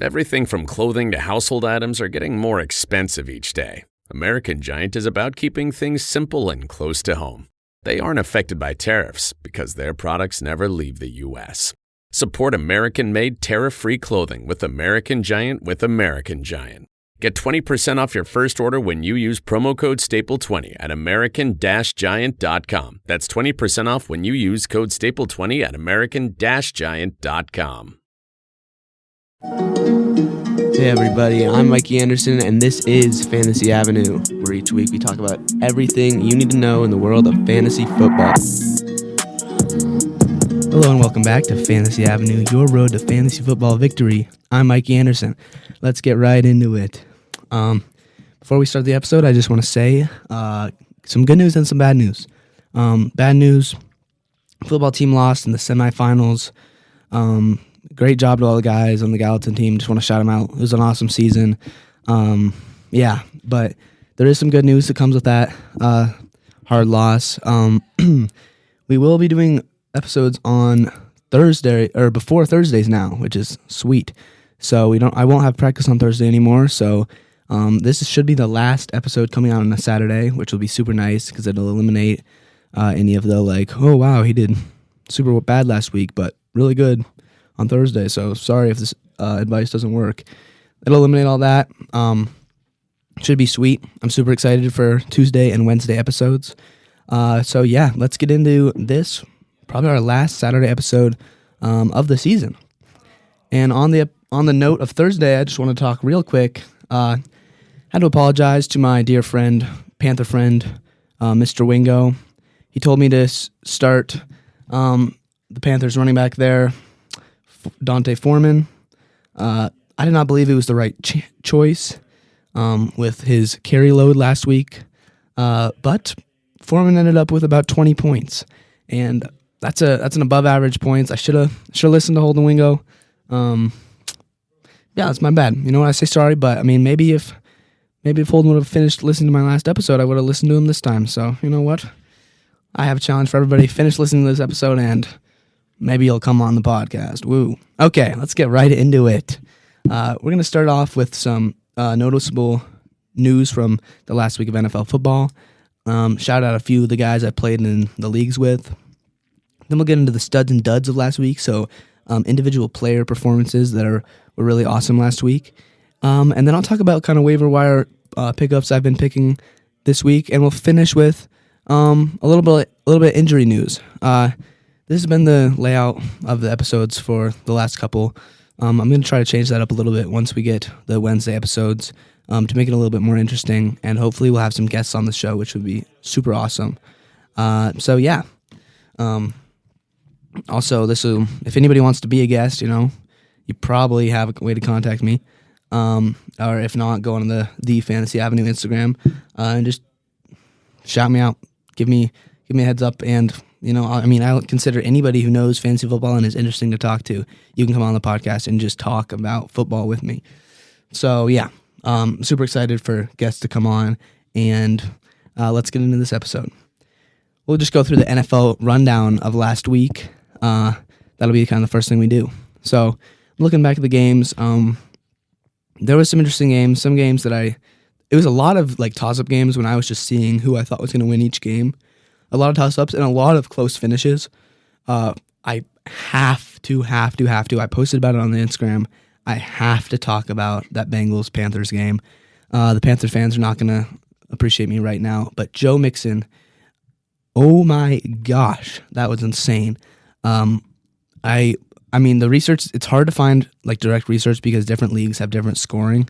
Everything from clothing to household items are getting more expensive each day. American Giant is about keeping things simple and close to home. They aren't affected by tariffs because their products never leave the U.S. Support American-made tariff-free clothing with American Giant with American Giant. Get 20% off your first order when you use promo code STAPLE20 at american-giant.com. That's 20% off when you use code STAPLE20 at american-giant.com. Hey everybody, I'm Mikey Andersen, and this is Fantasy Avenue, where each week we talk about everything you need to know in the world of fantasy football. Hello and welcome back to Fantasy Avenue, your road to fantasy football victory. I'm Mikey Andersen. Let's get right into it. Before we start the episode, I just want to say some good news and some bad news. Bad news, football team lost in the semifinals. Great job to all the guys on the Gallatin team. Just want to shout them out. It was an awesome season. But there is some good news that comes with that hard loss. We will be doing episodes on Thursday or before Thursdays now, which is sweet. So I won't have practice on Thursday anymore. So this should be the last episode coming out on a Saturday, which will be super nice because it'll eliminate any of the oh wow, he did super bad last week, but really good on Thursday. So sorry if this advice doesn't work. It'll eliminate all that. Should be sweet. I'm super excited for Tuesday and Wednesday episodes. So yeah, let's get into this. Probably our last Saturday episode of the season. And on the note of Thursday, I just want to talk real quick. Had to apologize to my dear friend, Panther friend, Mr. Wingo. He told me to start the Panthers running back there, Dante Foreman. I did not believe it was the right choice with his carry load last week, but Foreman ended up with about 20 points, and that's an above average points. I should have listened to Holden Wingo. Yeah, that's my bad. You know what, I say sorry, but I mean maybe if Holden would have finished listening to my last episode, I would have listened to him this time. So you know what, I have a challenge for everybody. Finish listening to this episode and maybe you'll come on the podcast. Woo. Okay, let's get right into it. We're going to start off with some noticeable news from the last week of NFL football. Shout out a few of the guys I played in the leagues with. Then we'll get into the studs and duds of last week, so individual player performances that were really awesome last week. And then I'll talk about kind of waiver wire pickups I've been picking this week, and we'll finish with a little bit injury news. This has been the layout of the episodes for the last couple. I'm going to try to change that up a little bit once we get the Wednesday episodes to make it a little bit more interesting, and hopefully we'll have some guests on the show, which would be super awesome. So yeah. Also, if anybody wants to be a guest, you probably have a way to contact me. Or if not, go on the Fantasy Avenue Instagram and just shout me out. Give me a heads up, and I consider anybody who knows fantasy football and is interesting to talk to. You can come on the podcast and just talk about football with me. So yeah, super excited for guests to come on, and let's get into this episode. We'll just go through the NFL rundown of last week. That'll be kind of the first thing we do. So looking back at the games, there was some interesting games. Some games that it was a lot of toss-up games when I was just seeing who I thought was going to win each game. A lot of toss-ups and a lot of close finishes. I have to. I posted about it on the Instagram. I have to talk about that Bengals-Panthers game. The Panther fans are not going to appreciate me right now, but Joe Mixon, oh my gosh, that was insane. I mean, the research, it's hard to find direct research because different leagues have different scoring.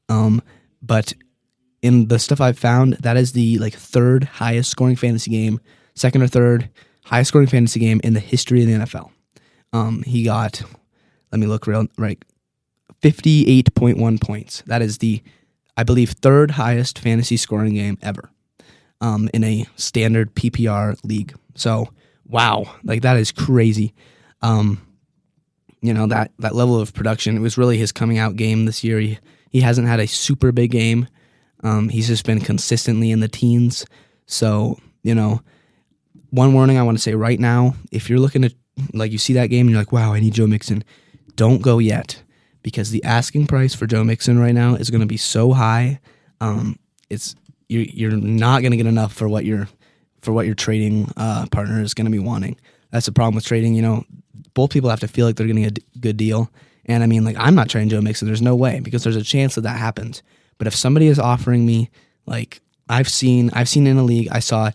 But in the stuff I've found, that is the third highest scoring fantasy game, second or third highest scoring fantasy game in the history of the NFL. He got, let me look right, 58.1 points. That is the, I believe, third highest fantasy scoring game ever in a standard PPR league. So, wow, that is crazy. That level of production, it was really his coming out game this year. He hasn't had a super big game. He's just been consistently in the teens. So, one warning I want to say right now, if you're looking at, you see that game and you're like, wow, I need Joe Mixon, don't go yet, because the asking price for Joe Mixon right now is going to be so high. You're not going to get enough for what your trading partner is going to be wanting. That's the problem with trading. Both people have to feel like they're getting a good deal. And I mean, like, I'm not trading Joe Mixon. There's no way, because there's a chance that happens. But if somebody is offering me, like, I've seen in a league, I saw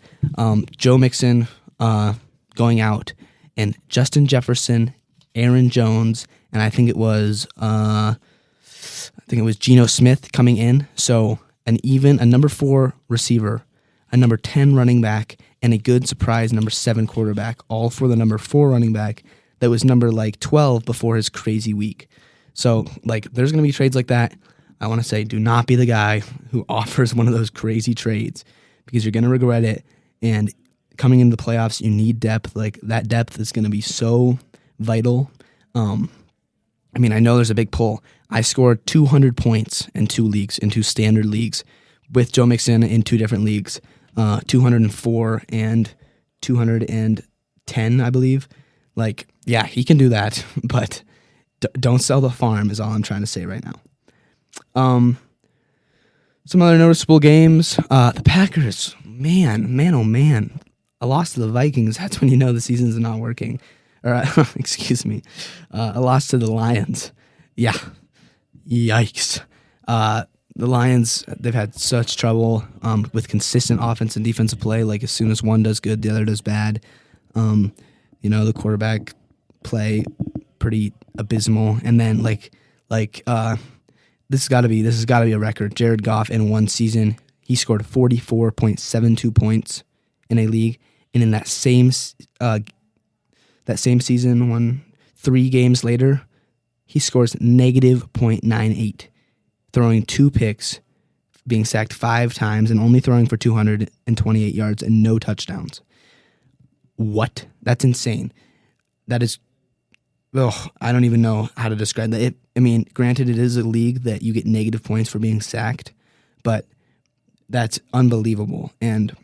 Joe Mixon going out, and Justin Jefferson, Aaron Jones, and I think it was Geno Smith coming in. So a number 4 receiver, a number 10 running back, and a good surprise number 7 quarterback, all for the number 4 running back that was number 12 before his crazy week. So, there's going to be trades like that. I want to say, do not be the guy who offers one of those crazy trades, because you're going to regret it. And coming into the playoffs, you need depth. That depth is going to be so vital. I know there's a big pull. I scored 200 points in 2 leagues, in 2 standard leagues, with Joe Mixon in 2 different leagues, 204 and 210, I believe. Yeah, he can do that, but don't sell the farm is all I'm trying to say right now. Some other noticeable games. The Packers, man, oh man. A loss to the Vikings, that's when you know the season's not working. Or, excuse me. A loss to the Lions. Yeah. Yikes. The Lions, they've had such trouble with consistent offense and defensive play. As soon as one does good, the other does bad. The quarterback play pretty abysmal. And then this has got to be a record. Jared Goff in one season, he scored 44.72 points in a league, and in that same season, 3 games later, he scores negative .98, throwing 2 picks, being sacked 5 times, and only throwing for 228 yards and no touchdowns. What? That's insane. That is, I don't even know how to describe that. Granted, it is a league that you get negative points for being sacked, but that's unbelievable. And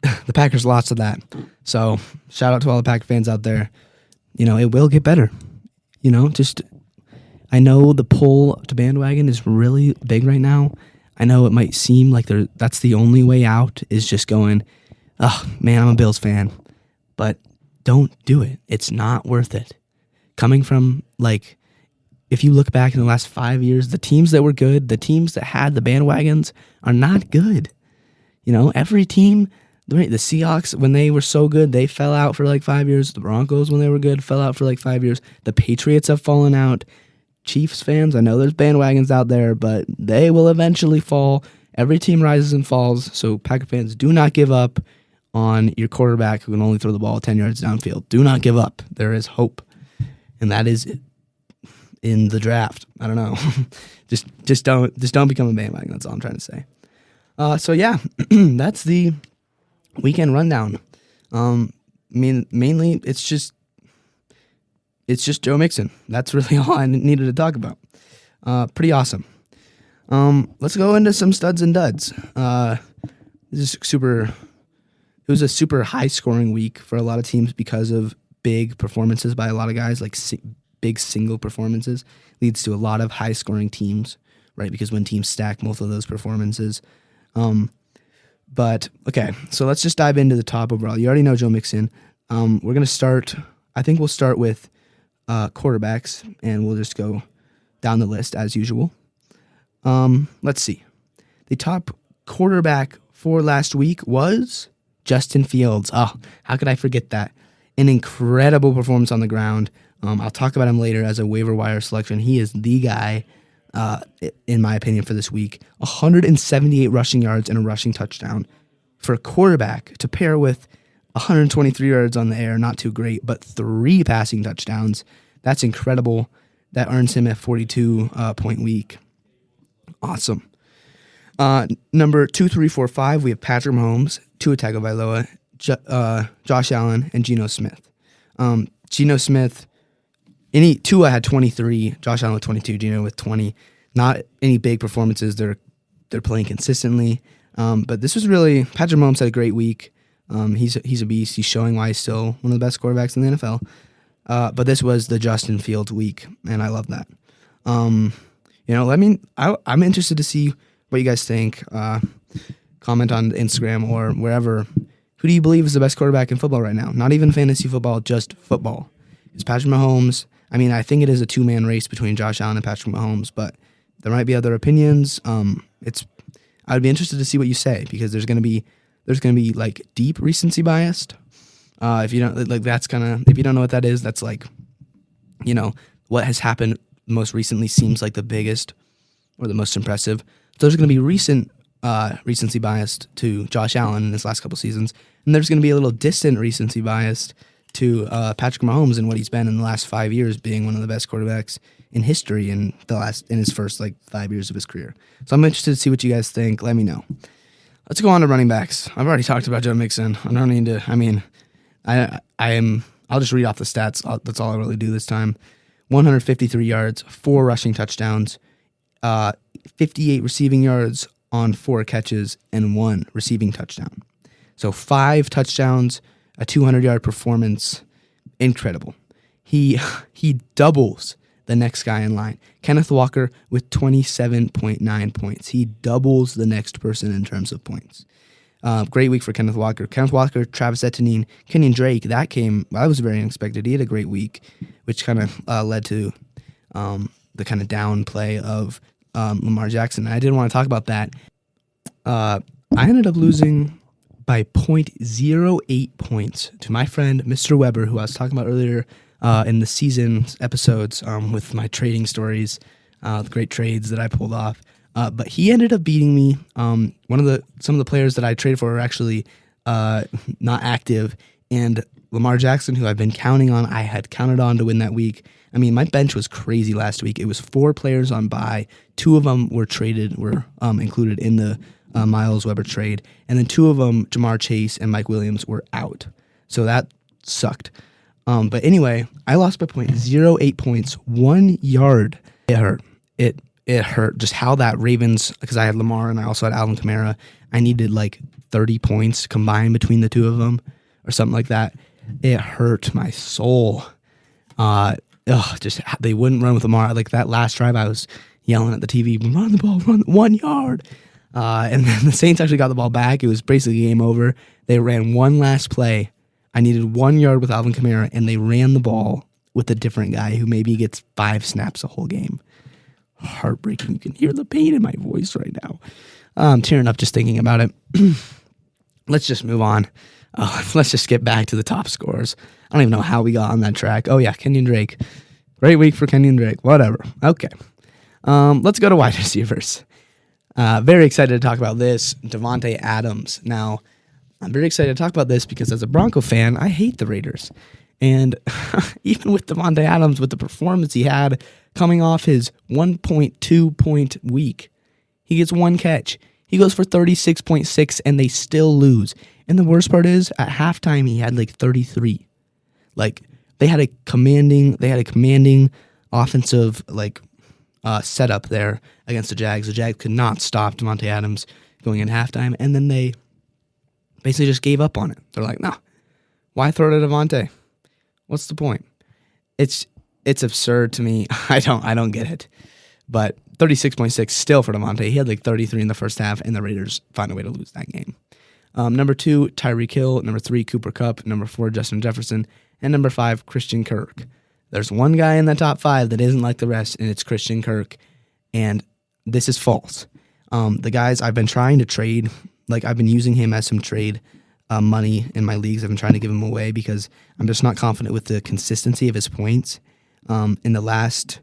the Packers lost to that. So shout out to all the Packer fans out there. It will get better. I know the pull to bandwagon is really big right now. I know it might seem like that's the only way out, is just going, oh man, I'm a Bills fan. But don't do it. It's not worth it. Coming from, if you look back in the last 5 years, the teams that were good, the teams that had the bandwagons are not good. Every team, the Seahawks, when they were so good, they fell out for 5 years. The Broncos, when they were good, fell out for 5 years. The Patriots have fallen out. Chiefs fans, I know there's bandwagons out there, but they will eventually fall. Every team rises and falls. So Packer fans, do not give up on your quarterback who can only throw the ball 10 yards downfield. Do not give up. There is hope. And that is in the draft. I don't know. just don't become a bandwagon. That's all I'm trying to say. So yeah, that's the weekend rundown. Mainly it's just Joe Mixon. That's really all I needed to talk about. Pretty awesome. Let's go into some studs and duds. It was a super high scoring week for a lot of teams because of big performances by a lot of guys, big single performances leads to a lot of high scoring teams, right? Because when teams stack both of those performances. But okay, so let's just dive into the top overall. You already know Joe Mixon. We're going to start, I think we'll start with quarterbacks, and we'll just go down the list as usual. Let's see. The top quarterback for last week was Justin Fields. Oh, how could I forget that? An incredible performance on the ground. I'll talk about him later as a waiver wire selection. He is the guy, in my opinion, for this week. 178 rushing yards and a rushing touchdown. For a quarterback to pair with 123 yards on the air, not too great, but 3 passing touchdowns. That's incredible. That earns him a 42-point week. Awesome. Number 2, 3, 4, 5, we have Patrick Mahomes, Tua Tagovailoa, Josh Allen, and Geno Smith. Geno Smith, Tua had 23, Josh Allen with 22, Geno with 20. Not any big performances. They're playing consistently. But this was really, Patrick Mahomes had a great week. He's a beast. He's showing why he's still one of the best quarterbacks in the NFL. But this was the Justin Fields week, and I love that. I'm interested to see what you guys think. Comment on Instagram or wherever. Who do you believe is the best quarterback in football right now? Not even fantasy football, just football. Is Patrick Mahomes? I mean, I think it is a two-man race between Josh Allen and Patrick Mahomes, but there might be other opinions. I'd be interested to see what you say, because there's gonna be like deep recency biased. If you don't know what that is, that's like, what has happened most recently seems like the biggest or the most impressive. So there's going to be recent recency biased to Josh Allen in his last couple seasons, and there's going to be a little distant recency biased to Patrick Mahomes and what he's been in the last 5 years, being one of the best quarterbacks in history in his first 5 years of his career. So I'm interested to see what you guys think. Let me know. Let's go on to running backs. I've already talked about Joe Mixon. I don't need to. I mean, I'll just read off the stats. That's all I really do this time. 153 yards, 4 rushing touchdowns, 58 receiving yards on 4 catches, and 1 receiving touchdown. So 5 touchdowns, a 200-yard performance. Incredible. He doubles the next guy in line. Kenneth Walker with 27.9 points. He doubles the next person in terms of points. Great week for Kenneth Walker. Travis Etienne, Kenyon Drake, that was very unexpected. He had a great week, which kind of led to the kind of downplay of Lamar Jackson. I didn't want to talk about that. I ended up losing by 0.08 points to my friend Mr. Weber, who I was talking about earlier in the season episodes with my trading stories, the great trades that I pulled off. But he ended up beating me. Some of the players that I traded for were actually not active, and Lamar Jackson, who I've been counting on, I had counted on to win that week. I mean, my bench was crazy last week. It was 4 players on bye. 2 of them were included in the Miles Weber trade, and then 2 of them, Jamar Chase and Mike Williams, were out. So that sucked. But anyway, I lost by 0.08 points, 1 yard. It hurt. It hurt just how that Ravens, because I had Lamar and I also had Alvin Kamara. I needed 30 points combined between the 2 of them or something like that. It hurt my soul. Just they wouldn't run with Lamar. That last drive, I was yelling at the TV, run the ball, run 1 yard. And then the Saints actually got the ball back. It was basically game over. They ran one last play. I needed 1 yard with Alvin Kamara, and they ran the ball with a different guy who maybe gets 5 snaps a whole game. Heartbreaking. You can hear the pain in my voice right now. I'm tearing up just thinking about it. Let's just move on. Let's just get back to the top scorers. I don't even know how we got on that track. Oh yeah, Kenyon Drake. Great week for Kenyon Drake. Whatever. Okay. Let's go to wide receivers. Very excited to talk about this. Davante Adams. Now, I'm very excited to talk about this because as a Bronco fan, I hate the Raiders. And even with Davante Adams, with the performance he had coming off his 1.2 point week, he gets 1 catch. He goes for 36.6 and they still lose. And the worst part is at halftime he had 33. They had a commanding offensive setup there against the Jags. The Jags could not stop Davante Adams going in halftime, and then they basically just gave up on it. They're like, no, why throw to Davante? What's the point? It's absurd to me. I don't get it. But 36.6 still for Davante. He had 33 in the first half, and the Raiders found a way to lose that game. Number 2, Tyreek Hill. Number 3, Cooper Kupp. Number 4, Justin Jefferson. And number 5, Christian Kirk. There's one guy in the top 5 that isn't like the rest, and it's Christian Kirk. And this is false. The guys I've been trying to trade, I've been using him as some trade money in my leagues. I've been trying to give him away because I'm just not confident with the consistency of his points. In the last,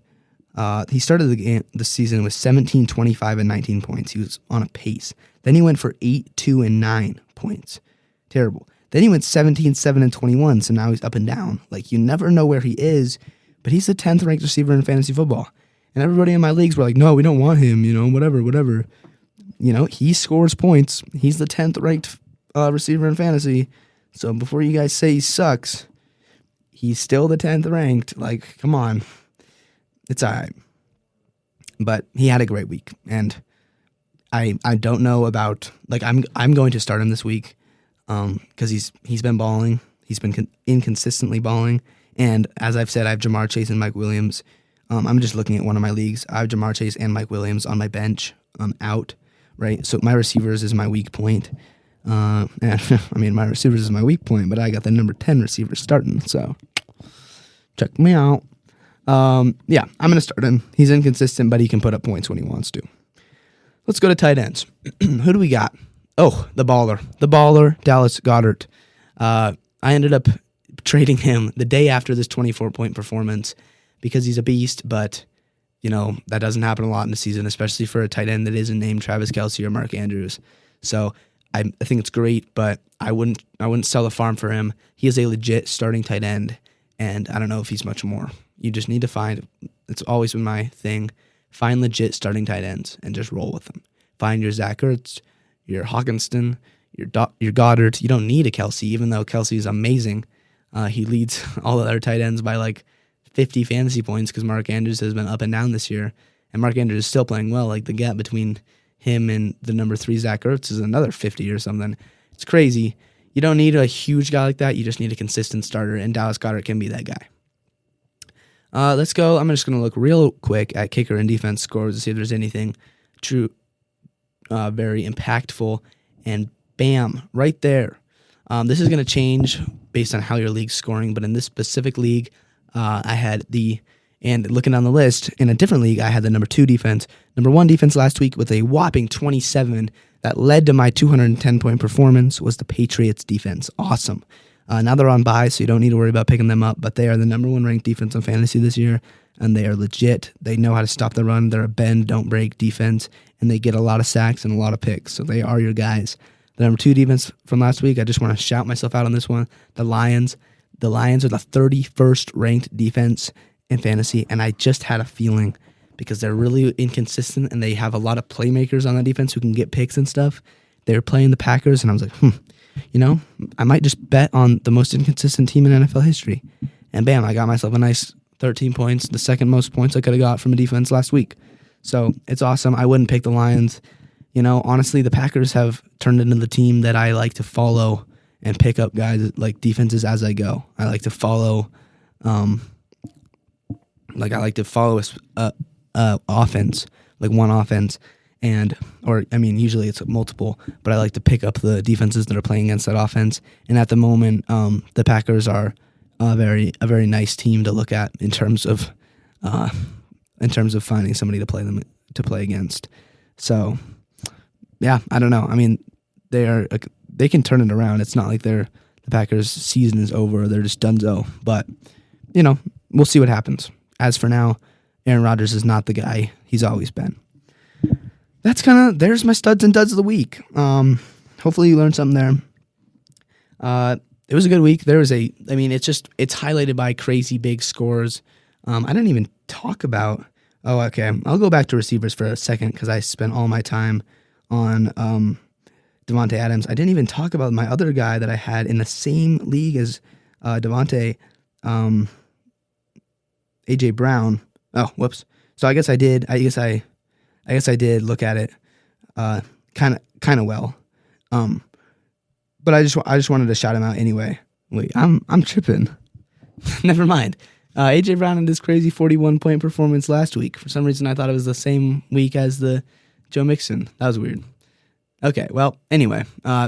he started the season with 17, 25, and 19 points. He was on a pace. Then he went for 8, 2, and 9 points. Terrible. Then he went 17, 7, and 21, so now he's up and down. You never know where he is, but he's the 10th ranked receiver in fantasy football. And everybody in my leagues were like, no, we don't want him, whatever. He scores points. He's the 10th ranked receiver in fantasy. So before you guys say he sucks, he's still the 10th ranked. Come on. It's all right. But he had a great week. And I don't know about, I'm going to start him this week because he's been balling. He's been inconsistently balling. And as I've said, I have Jamar Chase and Mike Williams. I'm just looking at one of my leagues. I have Jamar Chase and Mike Williams on my bench out, right? So my receivers is my weak point. And I mean, my receivers is my weak point, but I got the number 10 receiver starting. So check me out. Yeah, I'm going to start him. He's inconsistent, but he can put up points when he wants to. Let's go to tight ends. Who do we got? Oh, the baller, Dallas Goedert. I ended up trading him the day after this 24-point performance because he's a beast, but, that doesn't happen a lot in the season, especially for a tight end that isn't named Travis Kelce or Mark Andrews. So I think it's great, but I wouldn't sell the farm for him. He is a legit starting tight end, and I don't know if he's much more. You just need to find, it's always been my thing, find legit starting tight ends and just roll with them. Find your Zach Ertz, your Hawkinson, your Goddard. You don't need a Kelce, even though Kelce is amazing. He leads all the other tight ends by like 50 fantasy points because Mark Andrews has been up and down this year. And Mark Andrews is still playing well. Like the gap between him and the number 3 Zach Ertz is another 50 or something. It's crazy. You don't need a huge guy like that. You just need a consistent starter, and Dallas Goedert can be that guy. Let's go. I'm just going to look real quick at kicker and defense scores to see if there's anything true, very impactful, and bam, right there. This is going to change based on how your league's scoring, but in this specific league, I had and looking down the list, in a different league, I had the number 2 defense. Number 1 defense last week with a whopping 27 that led to my 210-point performance was the Patriots defense. Awesome. Now they're on bye, so you don't need to worry about picking them up, but they are the number 1 ranked defense in fantasy this year, and they are legit. They know how to stop the run. They're a bend, don't break defense, and they get a lot of sacks and a lot of picks, so they are your guys. The number 2 defense from last week, I just want to shout myself out on this one, the Lions. The Lions are the 31st ranked defense in fantasy, and I just had a feeling because they're really inconsistent and they have a lot of playmakers on that defense who can get picks and stuff. They were playing the Packers, and I was like, I might just bet on the most inconsistent team in NFL history. And bam, I got myself a nice 13 points, the second most points I could have got from a defense last week. So it's awesome. I wouldn't pick the Lions. Honestly, the Packers have turned into the team that I like to follow and pick up guys like defenses as I go. I like to follow, offense, like one offense, usually it's multiple, but I like to pick up the defenses that are playing against that offense. And at the moment, the Packers are a very nice team to look at in terms of finding somebody to play against. So, yeah, I don't know. I mean, they can turn it around. It's not like the Packers' season is over. They're just donezo. But, we'll see what happens. As for now, Aaron Rodgers is not the guy he's always been. That's there's my studs and duds of the week. Hopefully you learned something there. It was a good week. It's highlighted by crazy big scores. I didn't even talk about, okay. I'll go back to receivers for a second because I spent all my time on Devontae Adams. I didn't even talk about my other guy that I had in the same league as Devontae, AJ Brown. Oh, whoops. So I guess I did. I guess I did look at it kind of well. But I just wanted to shout him out anyway. Wait, I'm tripping. Never mind. AJ Brown had this crazy 41-point performance last week. For some reason, I thought it was the same week as the Joe Mixon. That was weird. Okay, well, anyway,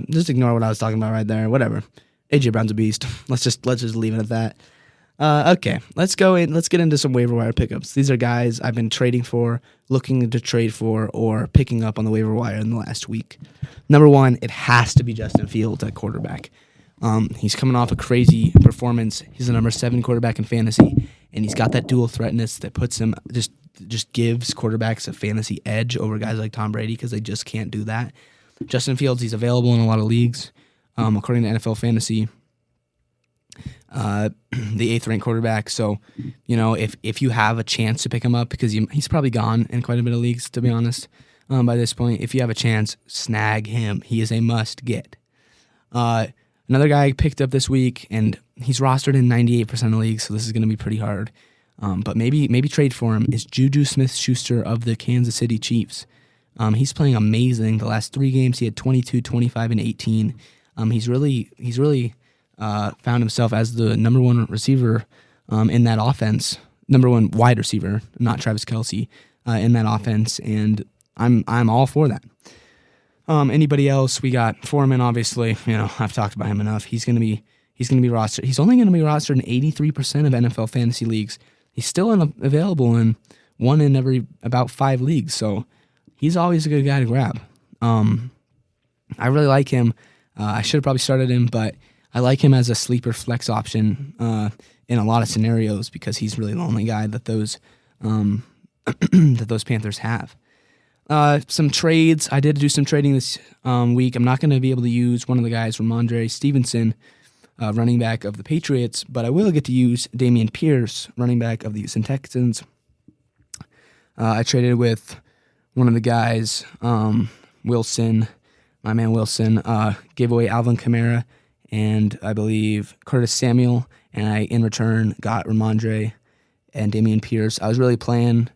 just ignore what I was talking about right there. Whatever. AJ Brown's a beast. Let's just leave it at that. Okay, let's get into some waiver wire pickups. These are guys I've been trading for, looking to trade for, or picking up on the waiver wire in the last week. Number 1, it has to be Justin Fields at quarterback. He's coming off a crazy performance. He's the number 7 quarterback in fantasy, and he's got that dual threatness that puts him just gives quarterbacks a fantasy edge over guys like Tom Brady because they just can't do that. Justin Fields, he's available in a lot of leagues, according to NFL Fantasy. The 8th ranked quarterback. So, if you have a chance to pick him up, because he's probably gone in quite a bit of leagues, to be honest, by this point, if you have a chance, snag him. He is a must get. Another guy I picked up this week, and he's rostered in 98% of leagues, so this is going to be pretty hard. But maybe trade for him is Juju Smith-Schuster of the Kansas City Chiefs. He's playing amazing. The last 3 games, he had 22, 25, and 18. He's really found himself as the number 1 receiver in that offense. Number one wide receiver, not Travis Kelce, in that offense, and I'm all for that. Anybody else? We got Foreman, obviously. I've talked about him enough. He's gonna be rostered. He's only gonna be rostered in 83% of NFL fantasy leagues. He's still available in one in every about 5 leagues, so he's always a good guy to grab. I really like him. I should have probably started him, but I like him as a sleeper flex option in a lot of scenarios because he's really the only guy that those that those Panthers have. Some trades. I did do some trading this week. I'm not going to be able to use one of the guys, Ramondre Stevenson, running back of the Patriots, but I will get to use Dameon Pierce, running back of the Houston Texans. I traded with one of the guys, Wilson, my man Wilson, gave away Alvin Kamara and I believe Curtis Samuel, and I, in return, got Ramondre and Dameon Pierce. I was really playing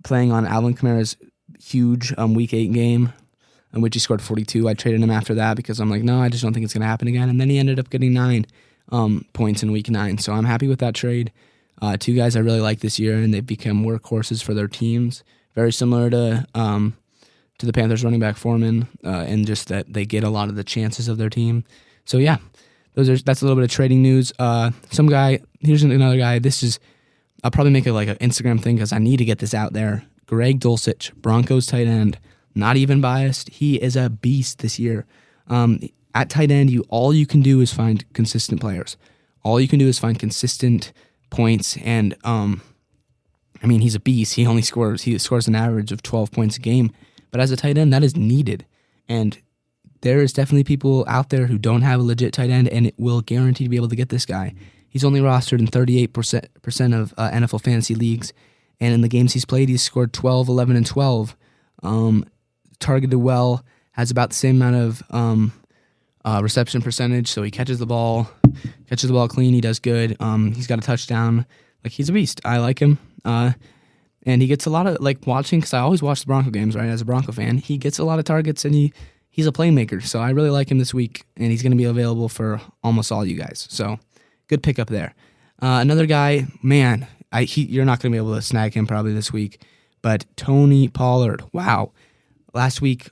on Alvin Kamara's huge Week 8 game, in which he scored 42. I traded him after that because I'm like, no, I just don't think it's going to happen again. And then he ended up getting 9 points in Week 9. So I'm happy with that trade. 2 guys I really like this year, and they've become workhorses for their teams. Very similar to the Panthers running back Foreman, and just that they get a lot of the chances of their team. So yeah, that's a little bit of trading news. Here's another guy. I'll probably make it like an Instagram thing because I need to get this out there. Greg Dulcich, Broncos tight end, not even biased. He is a beast this year. At tight end, all you can do is find consistent players. All you can do is find consistent points, and he's a beast. He scores an average of 12 points a game. But as a tight end, that is needed. And there is definitely people out there who don't have a legit tight end, and it will guarantee to be able to get this guy. He's only rostered in 38% of NFL fantasy leagues, and in the games he's played, he's scored 12, 11, and 12. Targeted well, has about the same amount of reception percentage, so he catches the ball clean. He does good. He's got a touchdown. He's a beast. I like him. And he gets a lot of, watching, because I always watch the Bronco games, right, as a Bronco fan. He gets a lot of targets, and he's a playmaker. So I really like him this week, and he's going to be available for almost all you guys. So good pickup there. Another guy, man, you're not going to be able to snag him probably this week, but Tony Pollard. Wow. Last week,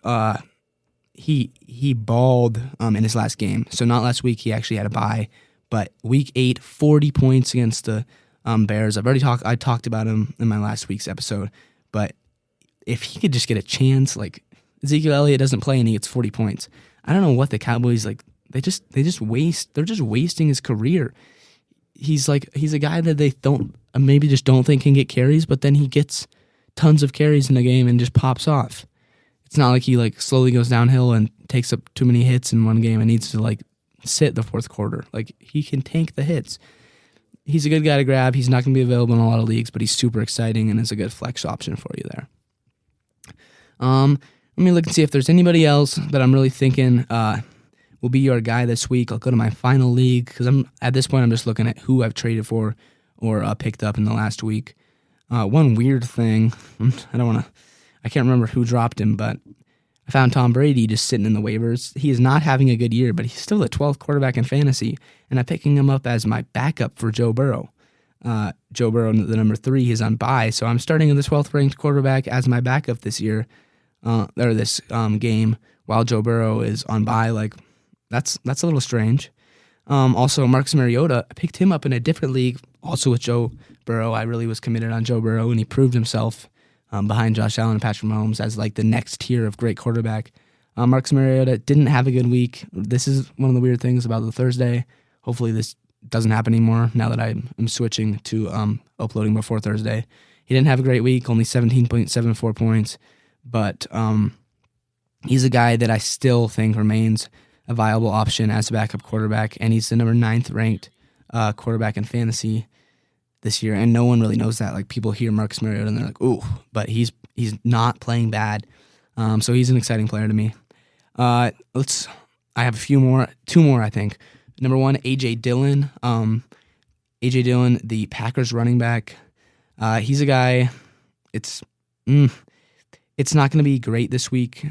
he balled in his last game. So not last week, he actually had a bye, but Week 8, 40 points against the Bears. I talked about him in my last week's episode, but if he could just get a chance, Ezekiel Elliott doesn't play and he gets 40 points. I don't know what the Cowboys they're just wasting his career. He's a guy that they maybe just don't think can get carries, but then he gets tons of carries in the game and just pops off. It's not like he slowly goes downhill and takes up too many hits in one game and needs to sit the fourth quarter. He can tank the hits. He's a good guy to grab. He's not going to be available in a lot of leagues, but he's super exciting and is a good flex option for you there. Let me look and see if there's anybody else that I'm really thinking will be your guy this week. I'll go to my final league because at this point I'm just looking at who I've traded for or picked up in the last week. One weird thing, I can't remember who dropped him, but I found Tom Brady just sitting in the waivers. He is not having a good year, but he's still the 12th quarterback in fantasy, and I'm picking him up as my backup for Joe Burrow. Joe Burrow, the number 3, is on bye, so I'm starting the 12th ranked quarterback as my backup this year, this game, while Joe Burrow is on bye. That's a little strange. Also, Marcus Mariota, I picked him up in a different league, also with Joe Burrow. I really was committed on Joe Burrow, and he proved himself behind Josh Allen and Patrick Mahomes as the next tier of great quarterback. Marcus Mariota didn't have a good week. This is one of the weird things about the Thursday. Hopefully this doesn't happen anymore now that I'm switching to uploading before Thursday. He didn't have a great week, only 17.74 points, but he's a guy that I still think remains a viable option as a backup quarterback, and he's the number 9th ranked quarterback in fantasy this year, and no one really knows that. People hear Marcus Mariota and they're like, ooh, but he's not playing bad. So he's an exciting player to me. I have two more, I think. Number 1, A.J. Dillon. A.J. Dillon, the Packers running back. He's a guy, it's not going to be great this week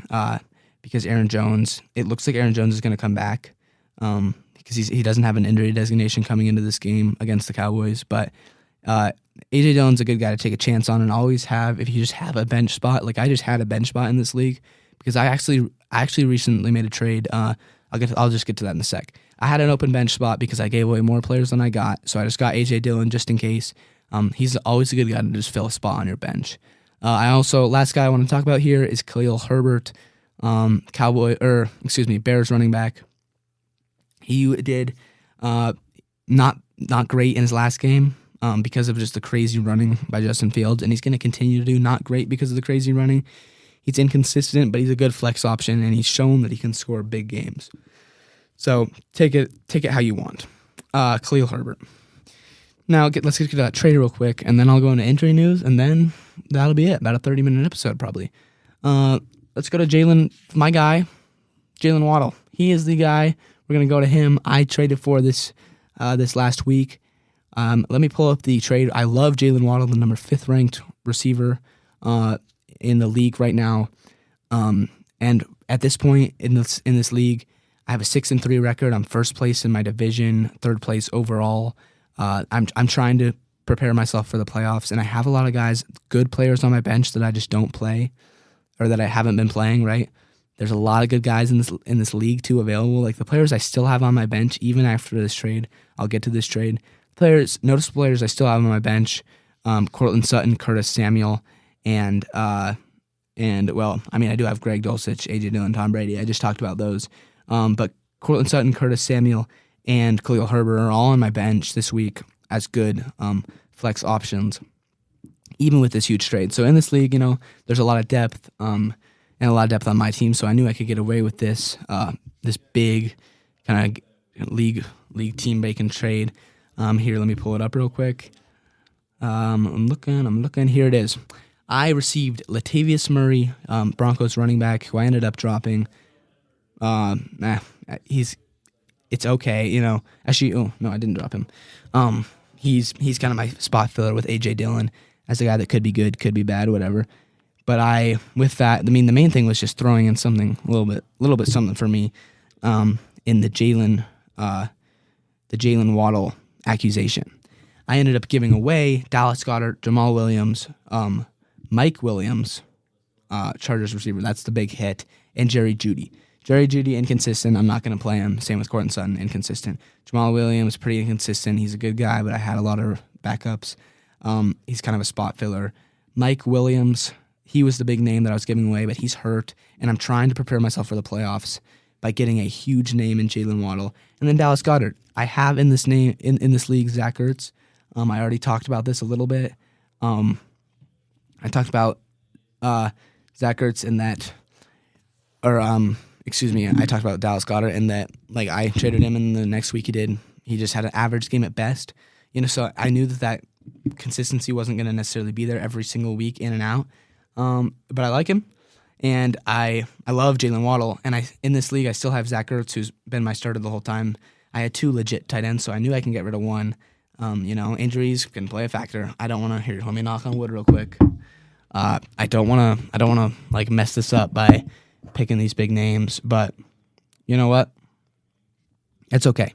because it looks like Aaron Jones is going to come back. because he doesn't have an injury designation coming into this game against the Cowboys. But A.J. Dillon's a good guy to take a chance on and always have if you just have a bench spot. Like I just had a bench spot in this league because I actually recently made a trade. I'll just get to that in a sec. I had an open bench spot because I gave away more players than I got, so I just got A.J. Dillon just in case. He's always a good guy to just fill a spot on your bench. Last guy I want to talk about here is Khalil Herbert, Bears running back. He did not great in his last game because of just the crazy running by Justin Fields, and he's going to continue to do not great because of the crazy running. He's inconsistent, but he's a good flex option, and he's shown that he can score big games. So take it how you want. Khalil Herbert. Now let's get to that trade real quick, and then I'll go into injury news, and then that'll be it. About a 30-minute episode probably. Let's go to my guy, Jalen Waddle. He is the guy. We're gonna go to him. I traded for this last week. Let me pull up the trade. I love Jalen Waddle, the number 5th ranked receiver in the league right now. And at this point in this league, I have a 6-3 record. I'm first place in my division, 3rd place overall. I'm trying to prepare myself for the playoffs, and I have a lot of guys, good players on my bench that I just don't play, or that I haven't been playing. Right? There's a lot of good guys in this league too available. Like the players I still have on my bench, even after this trade. I'll get to this trade. Noticeable players I still have on my bench: Cortland Sutton, Curtis Samuel, and I do have Greg Dulcich, A.J. Dillon, Tom Brady. I just talked about those. But Cortland Sutton, Curtis Samuel, and Khalil Herbert are all on my bench this week as good flex options, even with this huge trade. So in this league, there's a lot of depth and a lot of depth on my team. So I knew I could get away with this big kind of league team bacon trade. Here, let me pull it up real quick. I'm looking. Here it is. I received Latavius Murray, Broncos running back, who I ended up dropping. It's okay, Actually, no, I didn't drop him. He's kind of my spot filler with A.J. Dillon as a guy that could be good, could be bad, whatever. But the main thing was just throwing in something a little bit something for me, in the Jalen Waddle accusation. I ended up giving away Dallas Goedert, Jamal Williams, Mike Williams, Chargers receiver. That's the big hit, and Jerry Jeudy. Jerry Jeudy, inconsistent. I'm not going to play him. Same with Cortland Sutton, inconsistent. Jamal Williams, pretty inconsistent. He's a good guy, but I had a lot of backups. He's kind of a spot filler. Mike Williams, he was the big name that I was giving away, but he's hurt, and I'm trying to prepare myself for the playoffs by getting a huge name in Jalen Waddle. And then Dallas Goedert. I have in this league Zach Ertz. I already talked about this a little bit. I talked about Zach Ertz in that, I talked about Dallas Goedert and that, like, I traded him, and the next week he just had an average game at best. So I knew that consistency wasn't going to necessarily be there every single week in and out. But I like him, and I love Jalen Waddle, and in this league I still have Zach Ertz, who's been my starter the whole time. I had 2 legit tight ends, so I knew I can get rid of one. Injuries can play a factor. I don't want to let me knock on wood real quick. I don't want to like mess this up by picking these big names, but you know what? It's okay.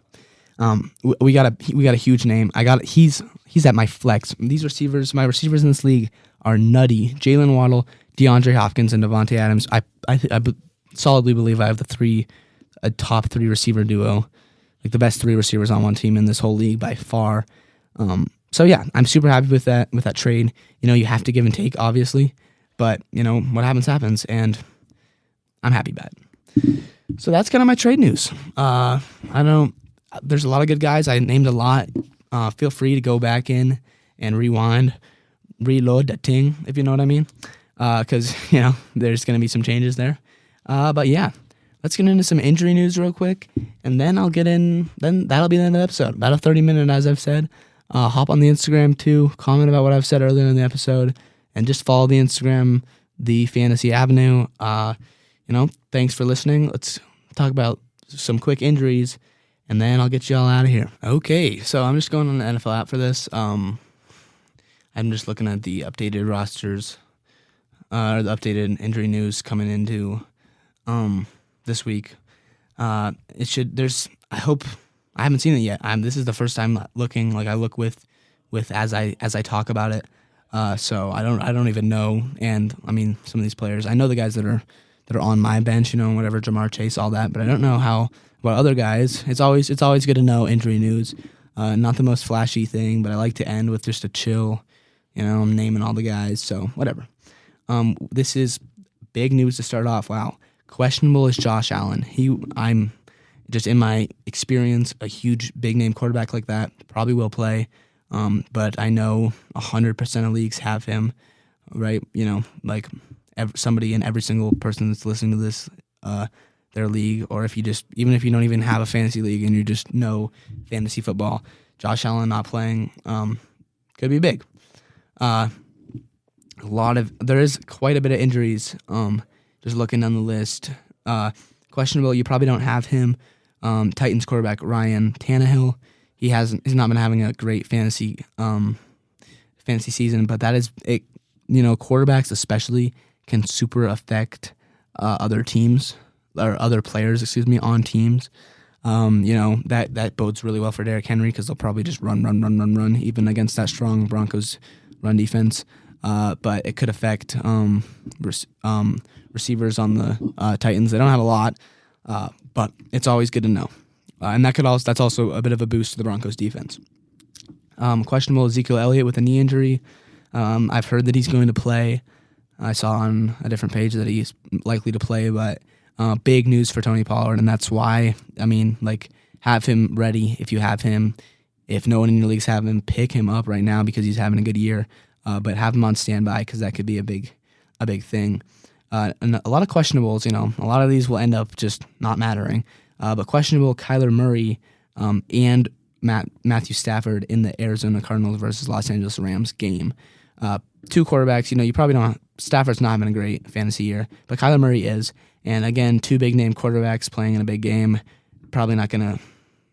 We got a huge name. He's at my flex. My receivers in this league are nutty. Jalen Waddle, DeAndre Hopkins, and Devontae Adams. I solidly believe I have a top 3 receiver duo, like the best 3 receivers on one team in this whole league by far. So yeah, I'm super happy with that trade. You have to give and take, obviously, but what happens, and I'm happy about it. So that's kind of my trade news. There's a lot of good guys. I named a lot. Feel free to go back in and reload that thing, if you know what I mean. Because there's going to be some changes there. But yeah, let's get into some injury news real quick, and then I'll get in. Then that'll be the end of the episode. About a 30-minute, as I've said. Hop on the Instagram too. Comment about what I've said earlier in the episode, and just follow the Instagram, the Fantasy Avenue. Thanks for listening. Let's talk about some quick injuries, and then I'll get you all out of here. Okay, so I'm just going on the NFL app for this. I'm just looking at the updated rosters, or the updated injury news coming into this week. I hope I haven't seen it yet. This is the first time looking. Like, I look with as I talk about it. So I don't even know. And I mean, some of these players, I know the guys that are on my bench, whatever, Jamar Chase, all that. But I don't know how about other guys. It's always good to know injury news. Not the most flashy thing, but I like to end with just a chill. I'm naming all the guys, so whatever. This is big news to start off. Wow, questionable is Josh Allen. I'm just, in my experience, a huge big name quarterback like that probably will play. But I know 100% of leagues have him, right? Like somebody in every single person that's listening to this, their league, or even if you don't even have a fantasy league and you just know fantasy football, Josh Allen not playing could be big. There is quite a bit of injuries. Just looking down the list, questionable. You probably don't have him. Titans quarterback Ryan Tannehill. He's not been having a great fantasy season, but that is it. Quarterbacks especially can super affect other teams or other players, on teams. That bodes really well for Derrick Henry because they'll probably just run, even against that strong Broncos run defense. But it could affect receivers on the Titans. They don't have a lot, but it's always good to know. And that's also a bit of a boost to the Broncos defense. Questionable Ezekiel Elliott with a knee injury. I've heard that he's going to play. I saw on a different page that he's likely to play, but big news for Tony Pollard, and that's why, have him ready if you have him. If no one in your leagues have him, pick him up right now because he's having a good year, but have him on standby because that could be a big thing. And a lot of questionables, a lot of these will end up just not mattering. But questionable Kyler Murray and Matthew Stafford in the Arizona Cardinals versus Los Angeles Rams game. Two quarterbacks, you probably don't. Stafford's not having a great fantasy year, but Kyler Murray is. And again, two big name quarterbacks playing in a big game, probably not going to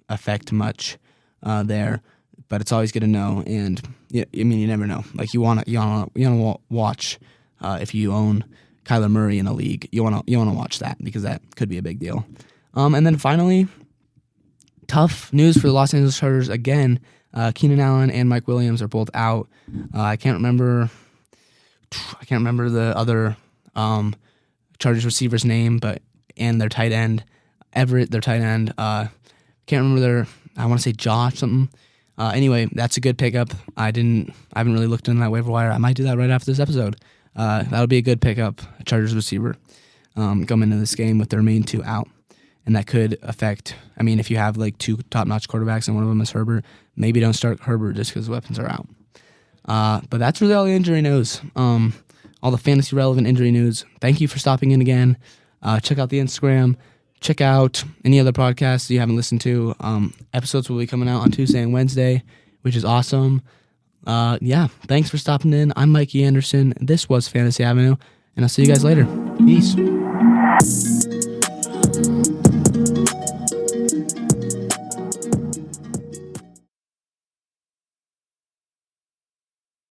affect much there. But it's always good to know. And you never know. Like you want to watch if you own Kyler Murray in a league, you want to watch that because that could be a big deal. And then finally, tough news for the Los Angeles Chargers again. Keenan Allen and Mike Williams are both out. I can't remember the other Chargers receiver's name, and their tight end, Everett, their tight end. Can't remember I want to say Josh something. Anyway, that's a good pickup. I haven't really looked into that waiver wire. I might do that right after this episode. That'll be a good pickup, a Chargers receiver, coming into this game with their main two out. And that could affect, if you have like two top-notch quarterbacks and one of them is Herbert, maybe don't start Herbert just because weapons are out. But that's really all the injury news, all the fantasy-relevant injury news. Thank you for stopping in again. Check out the Instagram. Check out any other podcasts you haven't listened to. Episodes will be coming out on Tuesday and Wednesday, which is awesome. Thanks for stopping in. I'm Mikey Andersen. This was Fantasy Avenue, and I'll see you guys later. Peace.